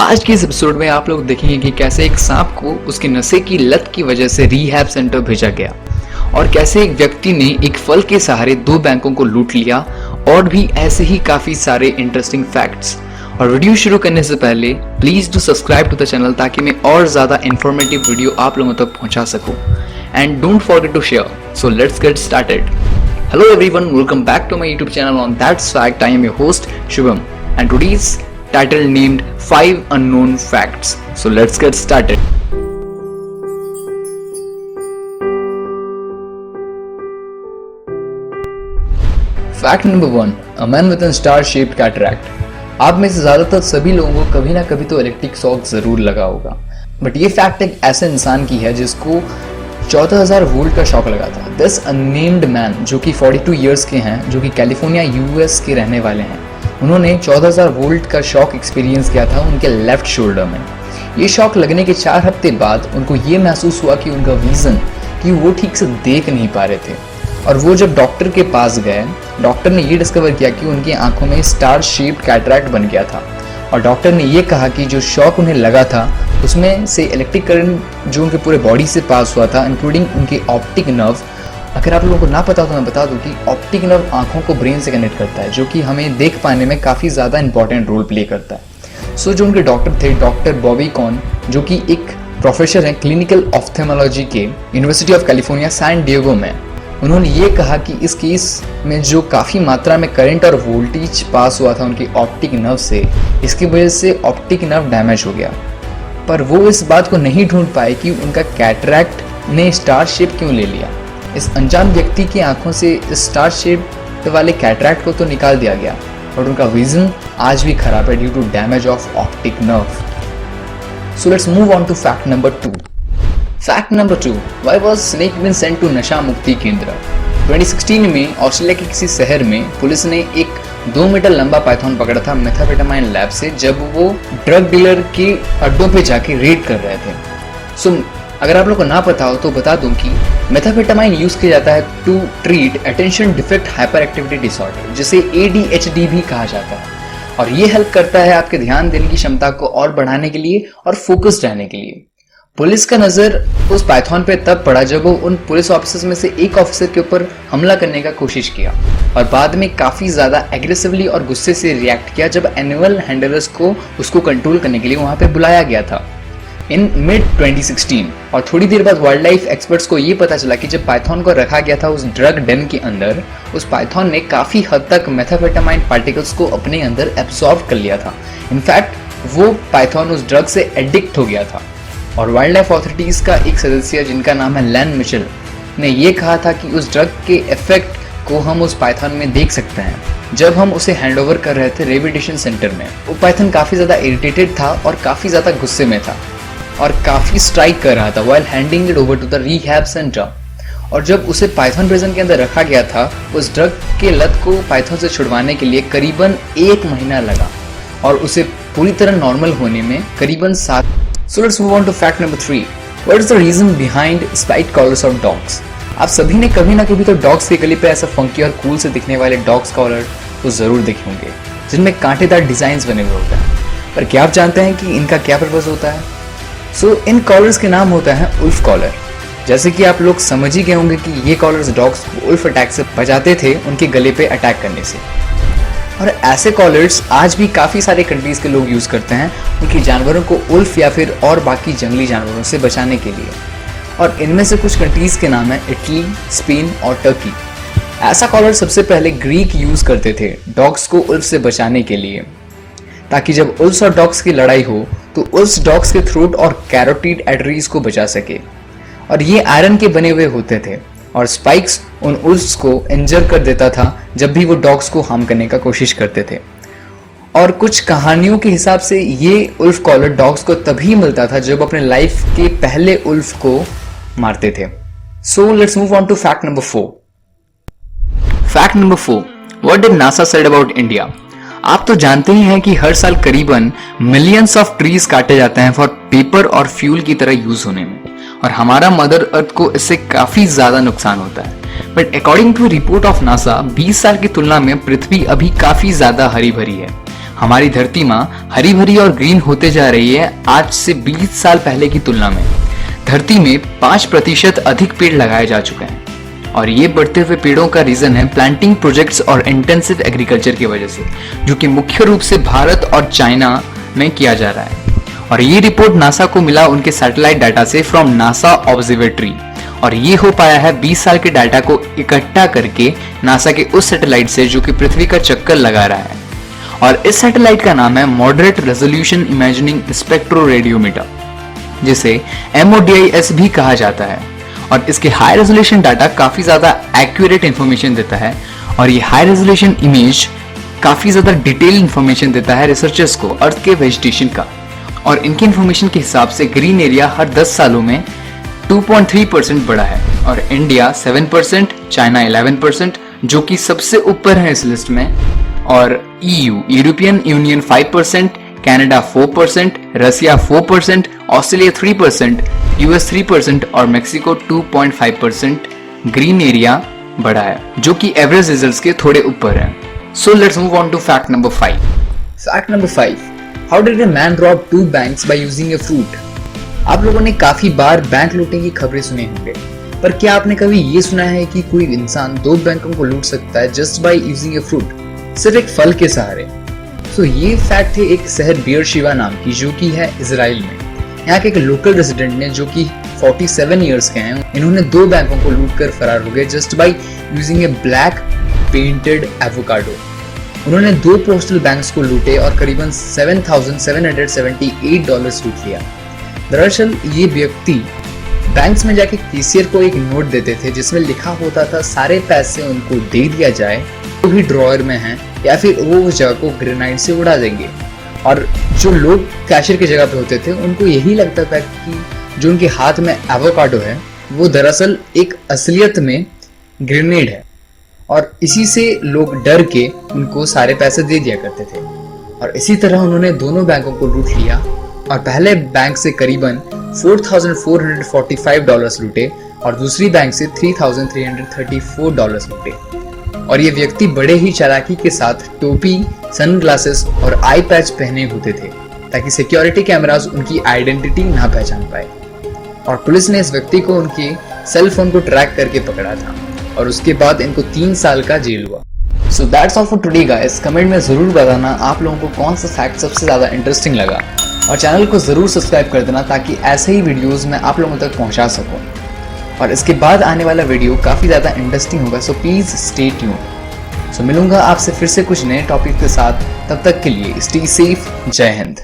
आज के इस एपिसोड में आप लोग देखेंगे कि कैसे एक सांप को उसके नशे की लत की वजह से रिहैब सेंटर भेजा गया और कैसे एक व्यक्ति ने एक फल के सहारे 2 बैंकों को लूट लिया और भी ऐसे ही काफी सारे इंटरेस्टिंग फैक्ट्स। और वीडियो शुरू करने से पहले please do subscribe to the channel ताकि मैं और ज्यादा इंफॉर्मेटिव वीडियो आप लोगों तक पहुंचा सकूं। And don't forget to share. So let's get started. Hello everyone, welcome back to my YouTube channel on That's Fact. I am your host Shubham and today's title named 5 Unknown Facts. So let's get started. Fact number 1. A man with a star-shaped cataract. आप में से ज्यादातर सभी लोगों को कभी ना कभी तो इलेक्ट्रिक शॉक जरूर लगा होगा, बट ये फैक्ट एक ऐसे इंसान की है जिसको 14,000 वोल्ट का शॉक लगा था। दिस अननेम्ड मैन जो कि 42 इयर्स के हैं, जो कि कैलिफोर्निया यूएस के रहने वाले हैं, उन्होंने 14,000 वोल्ट का शॉक एक्सपीरियंस किया था उनके लेफ्ट शोल्डर में। ये शॉक लगने के 4 हफ्ते बाद उनको ये महसूस हुआ कि उनका विजन कि वो ठीक से देख नहीं पा रहे थे। और वो जब डॉक्टर के पास गए, डॉक्टर ने ये डिस्कवर किया कि उनकी आंखों में स्टार शेप्ड कैटरैक्ट बन गया था। और डॉक्टर ने ये कहा कि जो शॉक उन्हें लगा था उसमें से इलेक्ट्रिक करंट जो उनके पूरे बॉडी से पास हुआ था, इंक्लूडिंग उनके ऑप्टिक नर्व। अगर आप लोगों को ना पता तो मैं बता दूं कि ऑप्टिक नर्व आंखों को ब्रेन से कनेक्ट करता है, जो कि हमें देख पाने में काफ़ी ज़्यादा इंपॉर्टेंट रोल प्ले करता है। सो जो उनके डॉक्टर थे, डॉक्टर बॉबी कॉन, जो कि एक प्रोफेसर हैं क्लिनिकल ऑफ्थेमोलॉजी के university of California San Diego में, उन्होंने ये कहा कि इस केस में जो काफ़ी मात्रा में करंट और वोल्टेज पास हुआ था उनकी ऑप्टिक नर्व से, इसकी वजह से ऑप्टिक नर्व डैमेज हो गया। पर वो इस बात को नहीं ढूंढ पाए कि उनका कैटरैक्ट ने स्टार शेप क्यों ले लिया। इस अनजान व्यक्ति की आंखों से इस स्टार शेप वाले कैटरैक्ट को तो निकाल दिया गया, और उनका विजन आज भी खराब है due to damage of optic nerve. So let's move on to fact number 2। Fact number 2, why was snake been sent to नशा मुक्ति केंद्र। 2016 में ऑस्ट्रेलिया के किसी शहर में पुलिस ने एक 2 मीटर लंबा पाइथन पकड़ा था मेथाम्फेटामाइन लैब से, जब वो ड्रग डीलर के अड्डों पे जाके रेड कर रहे थे। सो अगर आप लोग को ना पता हो तो बता दूं कि मेथाम्फेटामाइन यूज किया जाता है to treat attention defect hyperactivity disorder, जिसे ADHD भी कहा जाता है। और ये हेल्प करता है आपके ध्यान देने की क्षमता को और बढ़ाने के लिए और फोकस्ड रहने के लिए। पुलिस का नजर उस पाइथन पे तब पड़ा जब वो उन पुलिस ऑफिसर्स में से एक ऑफिसर के ऊपर हमला करने का कोशिश किया, और बाद में काफी ज्यादा एग्रेसिवली और गुस्से से रिएक्ट किया जब एनुअल हैंडलर्स को उसको कंट्रोल करने के लिए वहां पे बुलाया गया था इन मिड 2016। और थोड़ी देर बाद वाइल्ड लाइफ एक्सपर्ट्स को ये पता चला कि जब पाइथन को रखा गया था उस ड्रग डेन के अंदर, उस पाइथन ने काफी हद तक मेथाम्फेटामाइन पार्टिकल्स को अपने अंदर एब्सॉर्ब कर लिया था। इनफैक्ट वो पाइथन उस ड्रग से एडिक्ट हो गया था। और वाइल्ड लाइफ अथॉरिटीज का एक सदस्य जिनका नाम है लैन मिचेल ने यह कहा था कि उस ड्रग के इफेक्ट को हम उस पाइथन में देख सकते हैं जब हम उसे हैंडओवर कर रहे थे रिहेबिलिटेशन सेंटर में। वो पाइथन काफी ज्यादा इरिटेटेड था और काफी ज्यादा गुस्से में था और काफी स्ट्राइक कर रहा था while handing it over to the rehab centre. और जब उसे पाइथन प्रिजन के अंदर रखा गया था, उस ड्रग के लत को पाइथन से छुड़वाने के लिए करीबन 1 महीना लगा और उसे पूरी तरह नॉर्मल होने में करीबन 7। So let's move on to fact number 3. What is the reason behind spiked collars of dogs? आप सभी ने कभी ना कभी तो डॉग्स के गले पे ऐसा फंकी और कूल से दिखने वाले डॉग्स कॉलर तो जरूर देखे होंगे जिनमें कांटेदार डिजाइन्स बने हुए होते हैं। पर क्या आप जानते हैं कि इनका क्या पर्पस होता है? इन कॉलर्स के नाम होता है उल्फ कॉलर। जैसे कि आप लोग समझ ही गए होंगे कि ये कॉलर्स डॉग्स को उल्फ अटैक से बचाते थे उनके गले पे अटैक करने से। और ऐसे कॉलर्स आज भी काफ़ी सारे कंट्रीज के लोग यूज़ करते हैं उनके जानवरों को उल्फ या फिर और बाकी जंगली जानवरों से बचाने के लिए। और इनमें से कुछ कंट्रीज के नाम है इटली, स्पेन और टर्की। ऐसा कॉलर सबसे पहले ग्रीक यूज़ करते थे डॉग्स को उल्फ से बचाने के लिए, ताकि जब उल्फ और डॉग्स की लड़ाई हो तो उस डॉग्स के थ्रोट और कैरोटिड आर्टरीज को बचा सके। और ये आयरन के बने हुए होते थे और स्पाइक्स उन उल्फ्स को इंजर कर देता था जब भी वो डॉग्स को हार्म करने का कोशिश करते थे। और कुछ कहानियों के हिसाब से ये उल्फ कॉलर डॉग्स को तभी मिलता था जब अपने लाइफ के पहले उल्फ को मारते थे। So let's move on to fact number 4। Fact number 4, what did NASA said about India. आप तो जानते ही हैं कि हर साल करीबन मिलियंस ऑफ ट्रीज काटे जाते हैं फॉर पेपर और फ्यूल की तरह यूज होने में, और हमारा मदर अर्थ को इससे काफी ज्यादा नुकसान होता है। But according to report of NASA 20 साल की तुलना में पृथ्वी अभी काफी ज्यादा हरी भरी है। हमारी धरती माँ हरी भरी और ग्रीन होते जा रही है आज से 20 साल पहले की तुलना में। धरती में 5% अधिक पेड़ लगाए जा चुके हैं और ये बढ़ते हुए पेड़ों का रीजन है प्लांटिंग प्रोजेक्ट्स और इंटेंसिव एग्रीकल्चर की वजह से, जो कि मुख्य रूप से भारत और चाइना में किया जा रहा है। और ये रिपोर्ट नासा को मिला उनके सैटेलाइट डाटा से फ्रॉम नासा ऑब्जर्वेटरी, और ये हो पाया है 20 साल के डाटा को इकट्ठा करके नासा के उस सैटेलाइट से जो कि पृथ्वी का चक्कर लगा रहा है। और इस सैटेलाइट का नाम है मॉडरेट रेजोल्यूशन इमेजिंग स्पेक्ट्रोरेडियोमीटर, जिसे MODIS भी कहा जाता है। और इसके हाई रेजोल्यूशन डाटा काफी ज्यादा एक्यूरेट इंफॉर्मेशन देता है और ये हाई रेजोल्यूशन इमेज काफी ज्यादा डिटेल इंफॉर्मेशन देता है रिसर्चर्स को अर्थ के वेजिटेशन का। और इनके इंफॉर्मेशन के हिसाब से ग्रीन एरिया हर 10 सालों में 2.3% बढ़ा है और इंडिया 7%, चाइना 11%, जो कि सबसे ऊपर है इस लिस्ट में, और यूरोपियन यूनियन 5%, कनाडा 4%, रसिया 4%, ऑस्ट्रेलिया 3%, यूएस 3% और मेक्सिको 2.5% ग्रीन एरिया बढ़ा है, जो कि एवरेज रिजल्ट्स के थोड़े ऊपर है। So let's move on to fact number 5। Fact number 5, how did a man rob 2 banks by using a fruit? आप लोगों ने काफी बार बैंक लूटने की खबरें सुनी होंगे, पर क्या आपने कभी ये सुना है कि कोई इंसान 2 बैंकों को लूट सकता है just by using a fruit, सिर्फ एक फल के सहारे? सो ये फैक्ट है एक शहर बेयरशेबा नाम की, जो कि है इजराइल में। यहाँ के एक लोकल रेजिडेंट ने, जो कि 47 इयर्स के हैं, इन्होंने 2 बैंकों को लूट कर फरार हो गए just by using A black painted avocado. उन्होंने 2 पोस्टल बैंक्स को लूटे और करीबन $7,778 लूट लिया। दरअसल ये व्यक्ति बैंक्स में जाके कैशियर को एक नोट देते थे जिसमें लिखा होता था सारे पैसे उनको दे दिया जाए तो भी ड्रॉयर में हैं, या फिर वो उस जगह को ग्रेनाइट से उड़ा देंगे। और जो लोग कैशियर की जगह पे होते थे उनको यही लगता था कि जो उनके हाथ में एवोकाडो है वो दरअसल एक असलियत में ग्रेनेड है, और इसी से लोग डर के उनको सारे पैसे दे दिया करते थे। और इसी तरह उन्होंने दोनों बैंकों को लूट लिया और पहले बैंक से करीबन $4,445 लूटे और दूसरी बैंक से $3,334 लूटे। और ये व्यक्ति बड़े ही चालाकी के साथ टोपी, सनग्लासेस और आई पैच पहने होते थे ताकि सिक्योरिटी कैमरास उनकी आइडेंटिटी ना पहचान पाए। और पुलिस ने इस व्यक्ति को उनके सेल फोन को ट्रैक करके पकड़ा था और उसके बाद इनको 3 साल का जेल हुआ। So that's all for today guys. Comment में जरूर बताना आप लोगों को कौन सा फैक्ट सबसे ज्यादा इंटरेस्टिंग लगा, और चैनल को जरूर सब्सक्राइब कर देना ताकि ऐसे ही वीडियोस मैं आप लोगों तक पहुंचा सकूं। और इसके बाद आने वाला वीडियो काफी ज्यादा इंटरेस्टिंग होगा, सो प्लीज स्टे ट्यून। सो मिलूंगा आपसे फिर से कुछ नए टॉपिक के साथ, तब तक के लिए स्टे सेफ। जय हिंद।